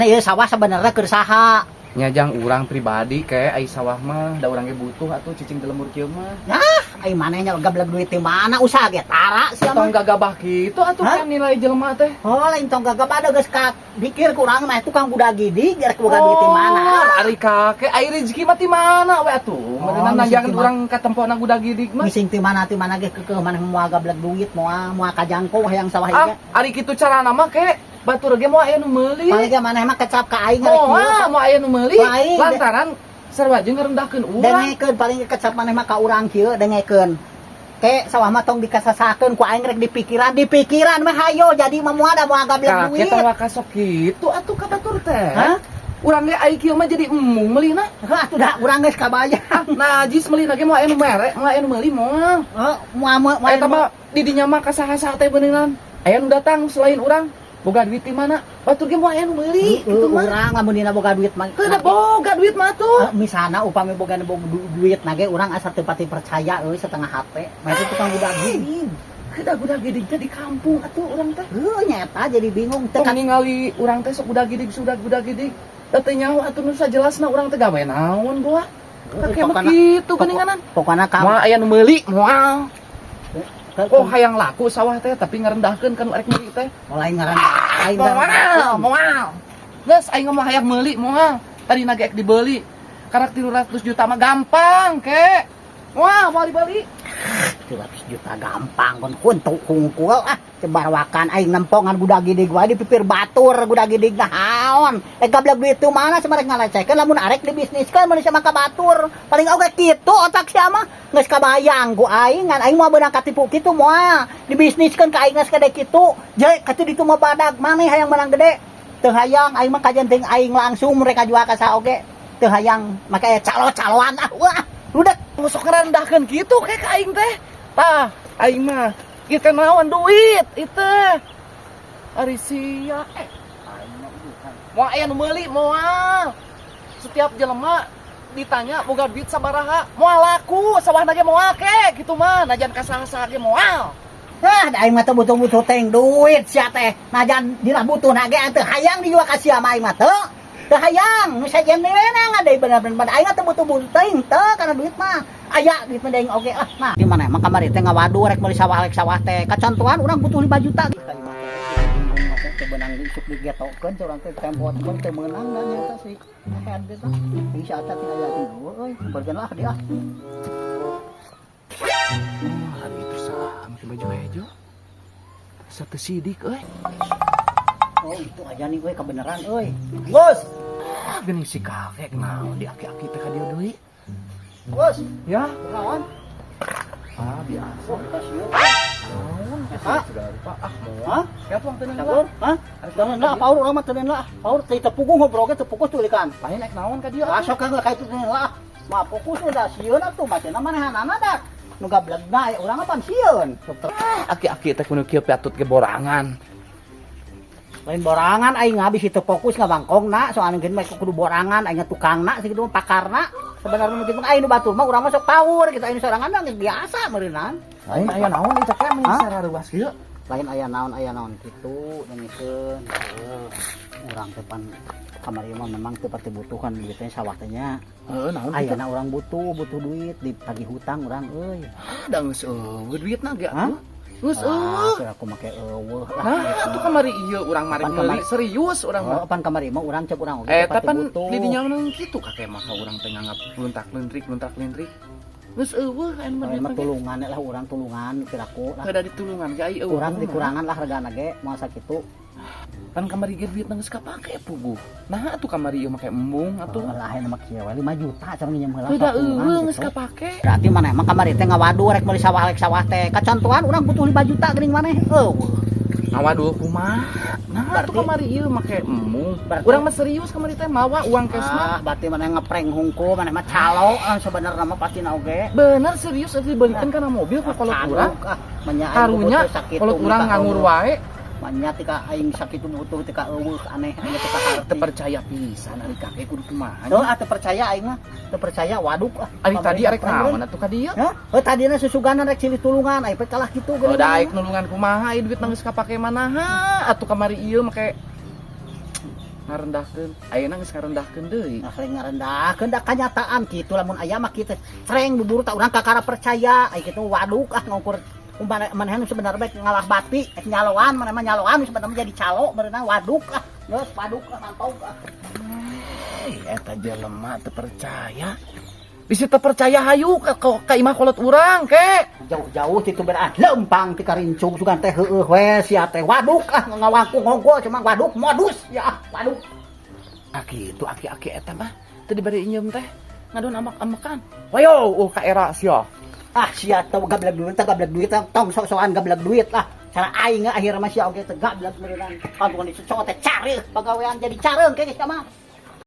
Ieu sawah sebenarnya keur saha? Nyajang urang pribadi kayak ai sawah mah da urang ge butuh atuh cicing di lembur kieu mah. Nah, ai manehnya gablek duit di mana usaha ge tara sia Tong mah. gagabah kitu atuh kan nilai jelema teh. Oh, lain tong gagap ada geus ka pikir ku urang mah tukang budak gidig geus boga duit di mana. Ari kakek ai rezeki mah ti mana we atuh. Meureunna najang urang katempona budak gidig mah. Mising ti mana ge keukeuh maneh moal gablek duit moal kajangko hayang sawah ieu. Ari kitu carana mah ke batur ge moal aya nu meuli. Paling ge maneh mah kecap ka aing moal aya nu meuli. Lantaran sarua jeung ngarendahkeun urang. Dengekeun paling kecap maneh mah ka urang kieu dengekeun. Ke sawah mah tong dikasasakeun ku aing rek dipikiran mah hayo jadi mah moal da moal gablek duit. Kakek tong kasok kitu atuh ka batur teh. Urang ge ai kieu mah jadi emung meulina. Heuh atuh da urang geus kabayang. Najis meulina ge moal aya nu mere, moal aya nu meuli moal. Moal Eta mah di dinya mah kasaha-saha teh beuneuran. Aya nu datang selain urang. Boga duit di mana? Batur ge moal aya nu meuli kitu mah. Urang lamun dina boga duit mah. Teu boga duit mah tuh. Misalna upami boga duit na ge urang asa teu pati percaya euy setengah hate. Mah itu tukang budak gidig. Kita budak gidig teh di kampung atuh urang teh. Heuh nyata jadi bingung teh. Tong ningali urang teh sok budak gidig sudah budak gidig. Da teh nyaho atuh nu sajelasna urang teh gawe naon gua. Kakek mah kitu geuninganan. Pokona kamu Moal aya nu meuli moal. Oh hayang laku sawah teh tapi ngarendahkeun kan arek meuli teh. mulai ngaran aing Moal. Geus aing mah hayang meuli moal. Tadi nage ek dibeli. Karak 300 juta mah gampang, Kek. Moal dibeli. 300 juta gampang kon kuntu kungkul cebarwakan aing nempongan budak gidig wae dipipir batur budak gidig naon gablek duit tu mana semarek ngalecehkeun lamun arek dibisniskeun mun sama ka batur paling oge kitu otak sia mah geus kabayang ku aing ngan aing moal beunang katipu kitu moal dibisniskeun ka aing geus gede kitu je katu ditu mah badag maneh hayang menang gede teu hayang aing mah kajenting aing langsung mereka jual ka saoge teu hayang make aya calo-caloan wah budak sok ngarendahkeun kitu Kek ka aing teh. Tah, aing mah ieu teh naon duit itu. Ari sia aing mah bukan. Moal aya nu meuli moal. Setiap jelema ditanya boga duit sabaraha, moal laku, sawahna ge moal Kek kitu mah, najan kasaha-saha ge moal. da aing mah teu butuh-butuh teh duit sia teh najan dina butuhna ge teu hayang dijual ka sia mah aing mah teu hayang nu sajen neuna ngadai bener-bener aing teh butuh-butuh teh teu kana duit mah aya duit mah deing oge nah di mana emang kamari teh ngawadu rek meuli sawah teh kacontohan urang butuh 5 juta teh benang disuk digetokeun urang teh tempotkeun teu meunang da nyata sih kan teh bisa acat aya dulu euy bergen lah dia Hari itu sama pakai baju hijau. Satu sidik euy. oh itu aja nih euy kebenaran euy Gus Geuning si kakek naon di aki-aki teh ka dieu deui. Gus Ya, naon biasa. Naon? Hah? Pak, Hah? Siapa yang tenang Cagur? Hah? Jangan lah, paur urang mah teuneun lah. Paur teh tepuguh ngobrol ge tepuguh tulikan. Lain naik naon ka dieu? Asok ka kayak itu lah. Mah fokus udah sieun atuh macana manehanana dak. Nu gablegna urang mah pan sieun. Aki-aki teh kudu kieu piatut ge borangan. Lain borangan aing habis itu fokus ngabangkongna soalna geus mah kudu borangan aing tukangna sakitu pakarna. Sebenarnya mungkin aing nu batur mah urang mah sok paur kita aing sorangan mah geus biasa meureunan. Lain aya naon ieu teh mah sarareuwas kieu. Lain aya naon kitu dengikeun. Urang teh pan kamari mah memang teu pati butuhan duitnya sawah teh nya. Heeh, naon? Ayeuna urang butuh duit ditagih hutang urang euy. Da geus duitna ge atuh. Geus Aku make eueuh. Nah, atuh kamari ieu urang mari meuli serius urang mah. Pan kamari mah urang cek urang oge Eta pan di dinya mah kitu kakek mah ka urang teh nganggap luntak-lintrik. Geus eueuh aya mah mah tulungan lah urang tulungan piraku lah. Kada ditulungan ge ai eueuh. Urang dikurangan lah hargana ge moal sakitu. Pan kamari ge duitna geus kapake puguh. Nah atuh kamari ieu make embung atuh. Lain mah kieu 5 juta cara nginjem heula. Beda eueuh geus kapake. Berarti maneh mah kamari teh ngawadu rek meuli sawah teh. Kacontohan urang butuh 5 juta geuning maneh. Ngawaduh kumaha? Nah atuh kamari ieu make embung. Urang mah serius kamari teh mawa uang cash mah. Berarti maneh ngeprank hungkul maneh mah calo sebenarnya mah pasti oge. Bener serius atuh dibelikeun kana mobil ku kolot urang. Karunya kolot urang nganggur wae. Manya tika aing sakitu butuh tika eueuh aneh aya tika teu percaya pisan ari kakek kudu kumaha. Teu teu percaya aing mah, teu percaya waduk Ari tadi arek naon atuh ka dieu? Hah? Tadina susuganan rek silih tulungan aya kalah kitu geuning. Da aik nulungan kumaha ieu duit geus kapake manaha atuh kamari ieu make ngarendahkeun. Ayeuna geus ngarendahkeun deui. Nah, saling ngarendahkeun da kanyataan kitu lamun aya mah kitu sering buburu tak urang kakara percaya ai kitu waduk ngukur manehna sebenarnya baik ngalah bati nyaloan mana mah nyaloan sebenarnya jadi calo berenang waduk geus waduk mantau Eta jelema teu percaya. Bisi teu percaya hayu ka imah kolot urang ke. jauh-jauh itu berarti lempang ti karincung sugan teh heueuh we sia teh waduk ngawangku ngonggo cuma waduk modus ya waduk Kitu aki-aki eta mah teu dibari injem teh ngadon amak-amakan. Wayo ka era sia. sia teh gablek duit tong sok-sokan gablek duit lah cara aing akhirnya mah sia oge teh gablek beneran kantong di sok teh cari pagawean jadi careung ke geus mah